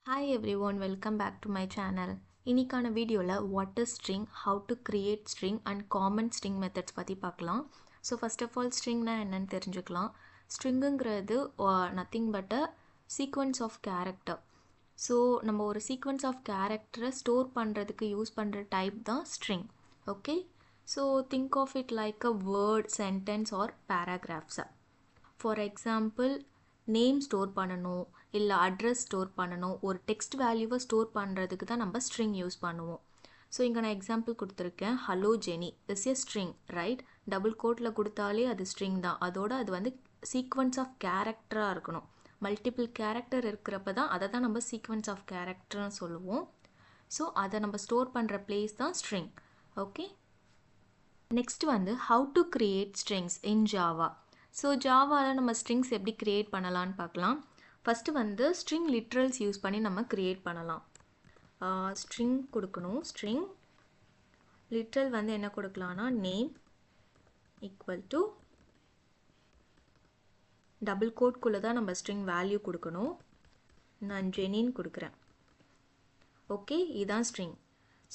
Hi everyone, welcome back to my channel. இன்னைக்கான வீடியோல what is string, how to create string and common string methods பத்தி பார்க்கலாம். So first of all stringனா என்னன்னு தெரிஞ்சுக்கலாம். Stringங்கிறது nothing but a sequence of character. So நம்ம ஒரு sequence of character store பண்றதுக்கு use பண்ற type தான் string. Okay? So think of it like a word, sentence or paragraphs. For example, name store பண்ணணும் இல்லை address store பண்ணணும் ஒரு text வேல்யூவை ஸ்டோர் பண்ணுறதுக்கு தான் நம்ம ஸ்ட்ரிங் யூஸ் பண்ணுவோம். ஸோ இங்கே நான் எக்ஸாம்பிள் கொடுத்துருக்கேன், hello Jenny is a string, right? Double கோட்டில் கொடுத்தாலே அது ஸ்ட்ரிங் தான். அதோட அது வந்து சீக்வன்ஸ் ஆஃப் கேரக்டராக இருக்கணும். மல்டிபிள் கேரக்டர் இருக்கிறப்ப தான் அதை தான் நம்ம சீக்வன்ஸ் ஆஃப் கேரக்டர்னு சொல்லுவோம். ஸோ அதை நம்ம ஸ்டோர் பண்ணுற பிளேஸ் தான் ஸ்ட்ரிங். ஓகே, நெக்ஸ்ட் வந்து how to create strings in Java. So ஜாவாவில் நம்ம ஸ்ட்ரிங்ஸ் எப்படி க்ரியேட் பண்ணலான்னு பார்க்கலாம். ஃபஸ்ட்டு வந்து ஸ்ட்ரிங் லிட்ரல்ஸ் யூஸ் பண்ணி நம்ம க்ரியேட் பண்ணலாம். ஸ்ட்ரிங் கொடுக்கணும். ஸ்ட்ரிங் லிட்ரல் வந்து என்ன கொடுக்கலான்னா நேம் ஈக்குவல் டு டபுள் கோட்குள்ளே தான் நம்ம ஸ்ட்ரிங் வேல்யூ கொடுக்கணும். நான் ஜெனின்னு கொடுக்குறேன். ஓகே, இதுதான் ஸ்ட்ரிங்.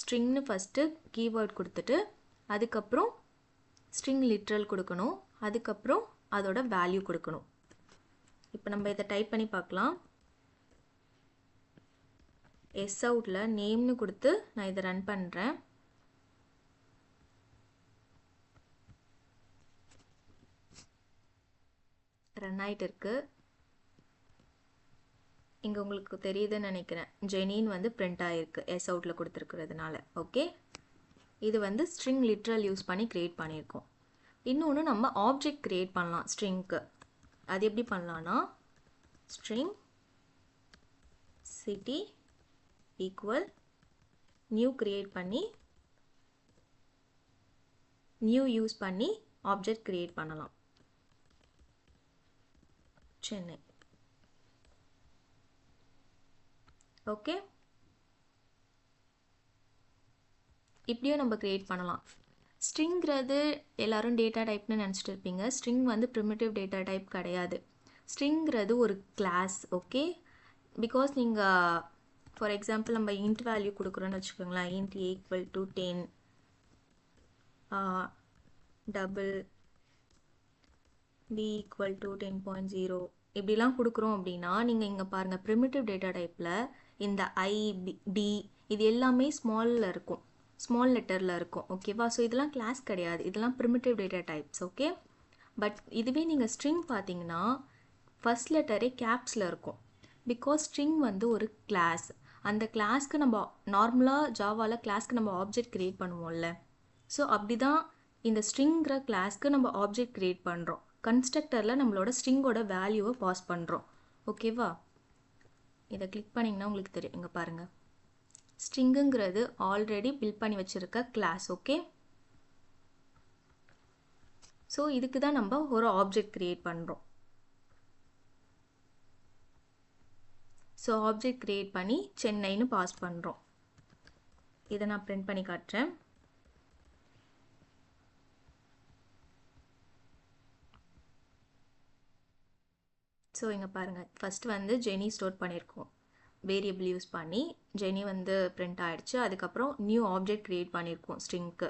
ஸ்ட்ரிங்னு ஃபஸ்ட்டு கீவேர்ட் கொடுத்துட்டு அதுக்கப்புறம் ஸ்ட்ரிங் லிட்ரல் கொடுக்கணும், அதுக்கப்புறம் அதோட வேல்யூ கொடுக்கணும். இப்போ நம்ம இதை டைப் பண்ணி பார்க்கலாம். எஸ் அவுட்டில் நேம்னு கொடுத்து நான் இதை ரன் பண்ணுறேன். ரன் ஆகிட்டு இருக்கு. இங்கே உங்களுக்கு தெரியுதுன்னு நினைக்கிறேன், ஜெனின்னு வந்து பிரிண்ட் ஆகிருக்கு எஸ் அவுட்டில் கொடுத்துருக்கிறதுனால. ஓகே, இது வந்து ஸ்ட்ரிங் லிட்ரல் யூஸ் பண்ணி க்ரியேட் பண்ணியிருக்கோம். இன்னொன்று நம்ம ஆப்ஜெக்ட் க்ரியேட் பண்ணலாம் ஸ்ட்ரிங்க்கு. அது எப்படி பண்ணலான்னா string city equal new create பண்ணி நியூ யூஸ் பண்ணி ஆப்ஜெக்ட் க்ரியேட் பண்ணலாம். சென்னை. ஓகே, இப்படியும் நம்ம க்ரியேட் பண்ணலாம். ஸ்ட்ரிங்கிறது எல்லாரும் டேட்டா டைப்னு நினச்சிட்டு இருப்பீங்க. ஸ்ட்ரிங் வந்து ப்ரிமிட்டிவ் டேட்டா டைப் கிடையாது. ஸ்ட்ரிங்கிறது ஒரு கிளாஸ். ஓகே, பிகாஸ் நீங்கள் ஃபார் எக்ஸாம்பிள் நம்ம இன்ட் வேல்யூ கொடுக்குறோன்னு வச்சுக்கோங்களேன். இன்ட் a = 10 டபுள் b = 10.0 இப்படிலாம் கொடுக்குறோம் அப்படின்னா நீங்கள் இங்கே பாருங்கள், ப்ரிமிட்டிவ் டேட்டா டைப்பில் இந்த i, d இது எல்லாமே ஸ்மாலில் இருக்கும், ஸ்மால் லெட்டரில் இருக்கும். ஓகேவா? ஸோ இதெல்லாம் கிளாஸ் கிடையாது, இதெல்லாம் primitive data types. Okay, but இதுவே நீங்கள் ஸ்ட்ரிங் பார்த்தீங்கன்னா ஃபஸ்ட் லெட்டரே கேப்ஸில் இருக்கும். பிகாஸ் ஸ்ட்ரிங் வந்து ஒரு கிளாஸ். அந்த கிளாஸ்க்கு நம்ம நார்மலாக ஜாவாவில் கிளாஸ்க்கு நம்ம ஆப்ஜெக்ட் க்ரியேட் பண்ணுவோம்ல, ஸோ அப்படி தான் இந்த ஸ்ட்ரிங்கிற கிளாஸ்க்கு நம்ம ஆப்ஜெக்ட் க்ரியேட் பண்ணுறோம். கன்ஸ்ட்ரக்டரில் நம்மளோட ஸ்ட்ரிங்கோட வேல்யூவை பாஸ் பண்ணுறோம். ஓகேவா? இதை கிளிக் பண்ணிங்கன்னா உங்களுக்கு தெரியும். இங்கே பாருங்கள், ஸ்ட்ரிங்குங்கிறது ஆல்ரெடி பில்ட் பண்ணி வச்சுருக்க கிளாஸ். ஓகே, ஸோ இதுக்கு தான் நம்ம ஒரு ஆப்ஜெக்ட் க்ரியேட் பண்ணுறோம். ஸோ ஆப்ஜெக்ட் க்ரியேட் பண்ணி சென்னைன்னு பாஸ் பண்ணுறோம். இதை நான் பிரிண்ட் பண்ணி காட்டுறேன். ஸோ இங்கே பாருங்கள், ஃபஸ்ட்டு வந்து ஜெனி ஸ்டோர் பண்ணியிருக்கோம். வேரியபிள் யூஸ் பண்ணி ஜெனி வந்து பிரிண்ட் ஆகிடுச்சு. அதுக்கப்புறம் நியூ ஆப்ஜெக்ட் க்ரியேட் பண்ணியிருக்கோம் ஸ்ட்ரிங்க்கு.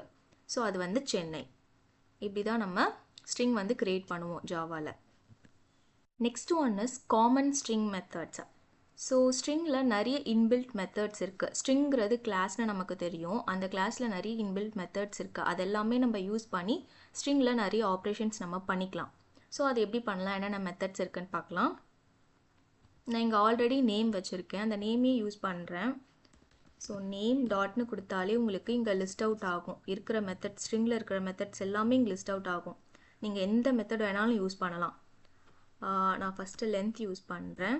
ஸோ அது வந்து சென்னை. இப்படி தான் நம்ம ஸ்ட்ரிங் வந்து க்ரியேட் பண்ணுவோம் ஜாவாவில். Next one is common string methods. So ஸ்ட்ரிங்கில் நிறைய இன்பில்ட் மெத்தட்ஸ் இருக்குது. ஸ்ட்ரிங்கிறது கிளாஸ்னு நமக்கு தெரியும். அந்த கிளாஸில் நிறைய இன்பில்ட் மெத்தட்ஸ் இருக்குது. அதெல்லாமே நம்ம யூஸ் பண்ணி ஸ்ட்ரிங்கில் நிறைய ஆப்ரேஷன்ஸ் நம்ம பண்ணிக்கலாம். ஸோ அது எப்படி பண்ணலாம், என்னென்ன மெத்தட்ஸ் இருக்குன்னு பார்க்கலாம். நான் இங்கே ஆல்ரெடி நேம் வச்சுருக்கேன், அந்த நேமே யூஸ் பண்ணுறேன். ஸோ நேம் டாட்னு கொடுத்தாலே உங்களுக்கு இங்கே லிஸ்ட் அவுட் ஆகும். இருக்கிற மெத்தட், ஸ்ட்ரிங்கில் இருக்கிற மெத்தட்ஸ் எல்லாமே இங்கே லிஸ்ட் அவுட் ஆகும். நீங்கள் எந்த மெத்தட் வேணாலும் யூஸ் பண்ணலாம். நான் ஃபஸ்ட்டு லென்த் யூஸ் பண்ணுறேன்.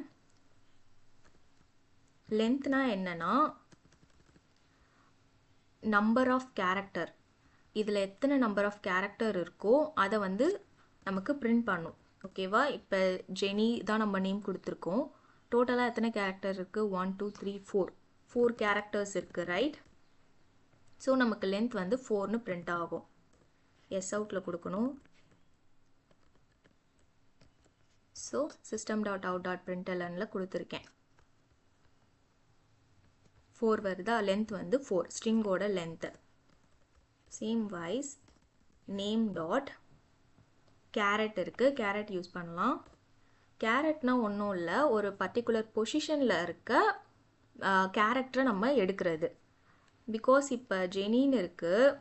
லென்த்னா என்னன்னா நம்பர் ஆஃப் கேரக்டர். இதில் எத்தனை நம்பர் ஆஃப் கேரக்டர் இருக்கோ அதை வந்து நமக்கு பிரிண்ட் பண்ணும். ஓகேவா? இப்போ ஜெனி தான் நம்ம நேம் கொடுத்துருக்கோம். டோட்டலாக எத்தனை கேரக்டர் இருக்குது? 1 2 3 4 கேரக்டர்ஸ் இருக்குது, ரைட்? ஸோ நமக்கு லென்த் வந்து 4ன்னு பிரிண்ட் ஆகும். எஸ் அவுட்டில் கொடுக்கணும். ஸோ system.out.printlnல கொடுத்துருக்கேன். 4 வருதா, லென்த் வந்து 4 ஸ்ட்ரிங்கோட length. Same wise name dot charAt இருக்குது, கேரட் யூஸ் பண்ணலாம். கேரட்னா ஒன்றும் இல்லை, ஒரு பர்டிகுலர் பொசிஷனில் இருக்க கேரக்டரை நம்ம எடுக்கிறது. பிகாஸ் இப்போ ஜெனின்னு இருக்குது,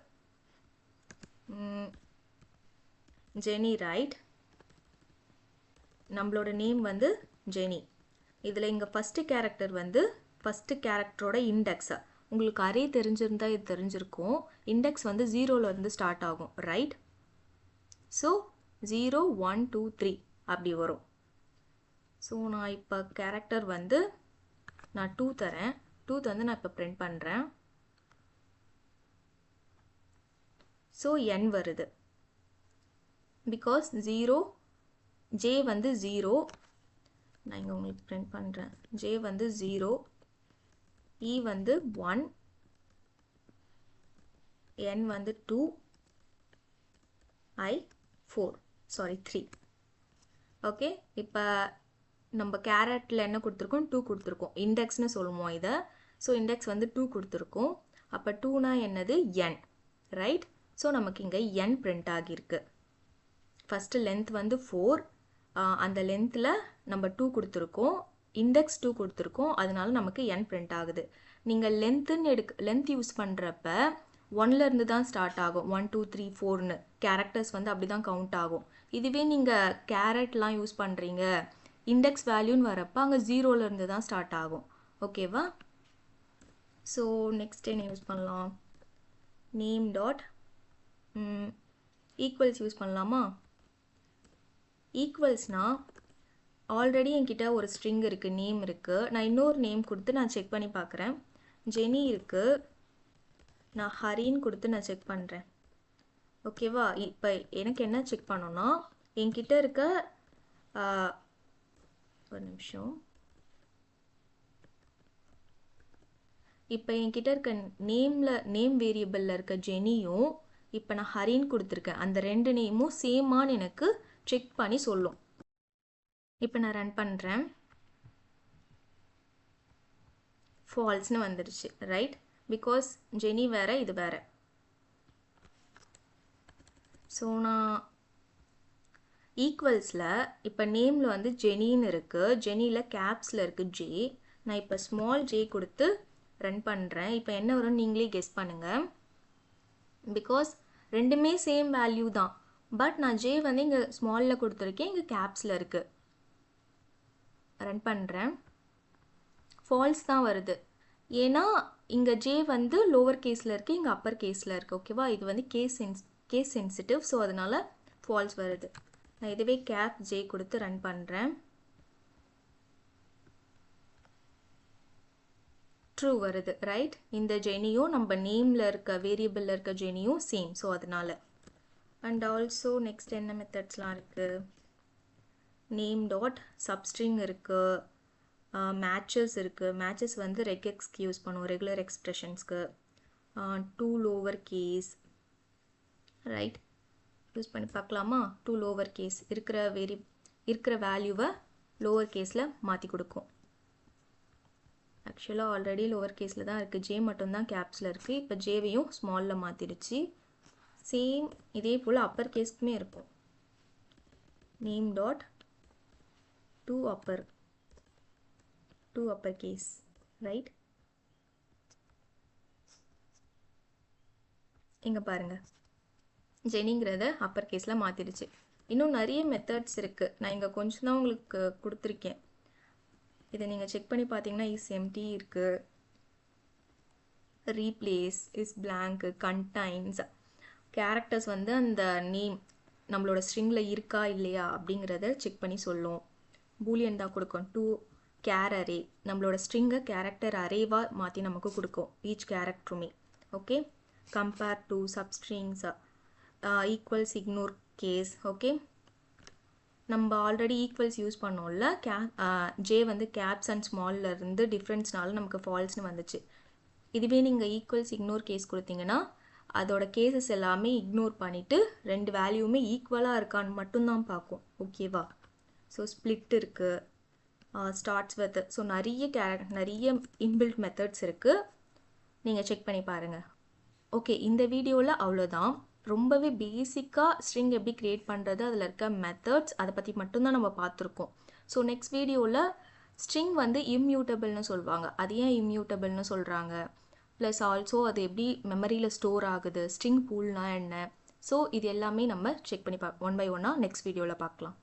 ஜெனி ரைட், நம்மளோட நேம் வந்து ஜெனி. இதில் இங்கே ஃபஸ்ட்டு கேரக்டர் வந்து ஃபஸ்ட்டு கேரக்டரோட இண்டெக்ஸை உங்களுக்கு அரே தெரிஞ்சிருந்தால் இது தெரிஞ்சிருக்கும். இண்டெக்ஸ் வந்து 0லேருந்து ஸ்டார்ட் ஆகும், ரைட்? ஸோ 0 1 2 3 அப்படி வரும். ஸோ நான் இப்போ கேரக்டர் வந்து நான் 2 தரேன், 2 வந்து நான் இப்போ பிரிண்ட் பண்ணுறேன். ஸோ n வருது. பிகாஸ் 0 ஜே வந்து 0, நான் இங்கே உங்களுக்கு பிரிண்ட் பண்ணுறேன். ஜே வந்து 0, இ வந்து 1, n வந்து 2, I 4, சாரி 3. ஓகே, இப்போ நம்ம கேரட்டில் என்ன கொடுத்துருக்கோம், 2 கொடுத்துருக்கோம், இண்டெக்ஸ்னு சொல்லுவோம் இதை. ஸோ இண்டெக்ஸ் வந்து 2 கொடுத்துருக்கோம். அப்போ 2னா என்னது, n, ரைட்? ஸோ நமக்கு இங்கே n பிரிண்ட் ஆகியிருக்கு. ஃபஸ்ட்டு லென்த் வந்து 4, அந்த லென்த்தில் நம்ம 2 கொடுத்துருக்கோம், இண்டெக்ஸ் 2 கொடுத்துருக்கோம், அதனால நமக்கு n பிரிண்ட் ஆகுது. நீங்கள் லென்த் யூஸ் பண்ணுறப்ப 1லேருந்து தான் ஸ்டார்ட் ஆகும், 1 2 3 4ன்னு கேரக்டர்ஸ் வந்து அப்படி தான் கவுண்ட் ஆகும். இதுவே நீங்கள் கேரட்லாம் யூஸ் பண்ணுறீங்க, இண்டெக்ஸ் வேல்யூன்னு வரப்போ அங்கே 0லேருந்து தான் ஸ்டார்ட் ஆகும். ஓகேவா? ஸோ நெக்ஸ்ட் என்ன யூஸ் பண்ணலாம், நேம் டாட் ஈக்குவல்ஸ் யூஸ் பண்ணலாமா? ஈக்குவல்ஸ்னால் ஆல்ரெடி என்கிட்ட ஒரு ஸ்ட்ரிங் இருக்குது, நேம் இருக்குது, நான் இன்னொரு நேம் கொடுத்து நான் செக் பண்ணி பார்க்குறேன். ஜெனி இருக்குது, நான் ஹரின்னு கொடுத்து நான் செக் பண்ணுறேன். ஓகேவா? இப்போ எனக்கு என்ன செக் பண்ணோன்னா, என்கிட்ட இருக்க ஒரு நிமிஷம், இப்போ என்கிட்ட இருக்க நேம் வேரியபிளில் இருக்க ஜெனியும் இப்போ நான் ஹரின்னு கொடுத்துருக்கேன், அந்த ரெண்டு நேமும் சேமான்னு எனக்கு செக் பண்ணி சொல்லும். இப்போ நான் ரன் பண்ணுறேன், ஃபால்ஸ்னு வந்துடுச்சு, ரைட்? பிகாஸ் ஜெனி வேறு, இது வேறு. ஸோ நான் ஈக்குவல்ஸில் இப்போ நேமில் வந்து ஜெனின்னு இருக்குது, ஜெனியில் கேப்ஸில் இருக்குது ஜே. நான் இப்போ ஸ்மால் ஜே கொடுத்து ரன் பண்ணுறேன். இப்போ என்ன வரும்னு நீங்களே கெஸ் பண்ணுங்கள். பிகாஸ் ரெண்டுமே சேம் வேல்யூ தான், பட் நான் ஜே வந்து இங்கே ஸ்மாலில் கொடுத்துருக்கேன், இங்கே கேப்ஸில் இருக்குது. ரன் பண்ணுறேன், ஃபால்ஸ் தான் வருது. ஏன்னா இங்கே ஜே வந்து லோவர் கேஸில் இருக்குது, இங்கே அப்பர் கேஸில் இருக்குது. ஓகேவா? இது வந்து கேஸ் சென்சிட்டிவ், ஸோ அதனால் ஃபால்ஸ் வருது. நான் இதுவே கேப் ஜே கொடுத்து ரன் பண்ணுறேன், ட்ரூ வருது, ரைட்? இந்த ஜெனியும் நம்ம நேமில் இருக்க வேரியபிளில் இருக்க ஜெனியும் சேம், ஸோ அதனால். அண்ட் ஆல்சோ நெக்ஸ்ட் என்ன மெத்தட்ஸ்லாம் இருக்குது, நேம் டாட் சப்ஸ்ட்ரிங் இருக்குது, மேட்சஸ் இருக்குது. மேட்சஸ் வந்து ரெக்எக்ஸ்க்கு யூஸ் பண்ணுவோம், ரெகுலர் எக்ஸ்ப்ரெஷன்ஸ்க்கு. To lower case, right? Use பண்ணி பார்க்கலாமா? டூ லோவர் கேஸ் இருக்கிற வேல்யூவை லோவர் கேஸில் மாற்றி கொடுக்கும். ஆக்சுவலாக ஆல்ரெடி லோவர் கேஸில் தான் இருக்குது, ஜே மட்டும்தான் கேப்ஸில் இருக்குது. இப்போ ஜேவையும் ஸ்மாலில் மாற்றிடுச்சு. சேம் இதே போல் அப்பர் கேஸ்க்குமே இருக்கும். Name dot to upper case, right? இங்கே பாருங்கள், ஜெனிங்கிறத அப்பர் கேஸில் மாற்றிடுச்சு. இன்னும் நிறைய மெத்தட்ஸ் இருக்குது, நான் இங்கே கொஞ்சம் தான் உங்களுக்கு கொடுத்துருக்கேன். இதை நீங்கள் செக் பண்ணி பார்த்தீங்கன்னா இஸ் எம்டி இருக்குது, replace, is blank, contains. Characters வந்து அந்த நேம் நம்மளோட ஸ்ட்ரிங்கில் இருக்கா இல்லையா அப்படிங்கிறத செக் பண்ணி சொல்லும். பூலியன் தான் கொடுக்கும், டூ கேர் அரே, நம்மளோட ஸ்ட்ரிங்கை கேரக்டர் அரேவாக மாற்றி நமக்கு கொடுக்கும், ஈச் கேரக்டருமே. Okay, compare to, substrings, equals, ignore case. Okay, நம்ம ஆல்ரெடி ஈக்குவல்ஸ் யூஸ் பண்ணோம்ல, ஜே வந்து கேப்ஸ் அண்ட் ஸ்மாலில் இருந்து டிஃப்ரென்ஸ்னால நமக்கு ஃபால்ஸ்னு வந்துச்சு. இதுவே நீங்கள் ஈக்குவல்ஸ் இக்னோர் கேஸ் கொடுத்தீங்கன்னா அதோட கேசஸ் எல்லாமே இக்னோர் பண்ணிவிட்டு ரெண்டு வேல்யூமே ஈக்குவலாக இருக்கான்னு மட்டும்தான் பார்க்கும். ஓகேவா? ஸோ ஸ்ப்ளிட் இருக்குது, ஸ்டார்ட்ஸ் வித். ஸோ நிறைய இன்பில்ட் மெத்தட்ஸ் இருக்குது, நீங்கள் செக் பண்ணி பாருங்கள். ஓகே, இந்த வீடியோவில் அவ்வளோதான். ரொம்பவே பேசிக்காக ஸ்ட்ரிங் எப்படி க்ரியேட் பண்ணுறது, அதில் இருக்க மெத்தட்ஸ், அதை பற்றி மட்டும்தான் நம்ம பார்த்துருக்கோம். ஸோ நெக்ஸ்ட் வீடியோவில் ஸ்ட்ரிங் வந்து இம்யூட்டபிள்னு சொல்லுவாங்க, அது ஏன் இம்யூட்டபிள்னு சொல்கிறாங்க, ப்ளஸ் ஆல்சோ அது எப்படி மெமரியில் ஸ்டோர் ஆகுது, ஸ்ட்ரிங் பூல்னால் என்ன, ஸோ இது எல்லாமே நம்ம செக் பண்ணி ஒன் பை ஒன்னாக நெக்ஸ்ட் வீடியோவில் பார்க்கலாம்.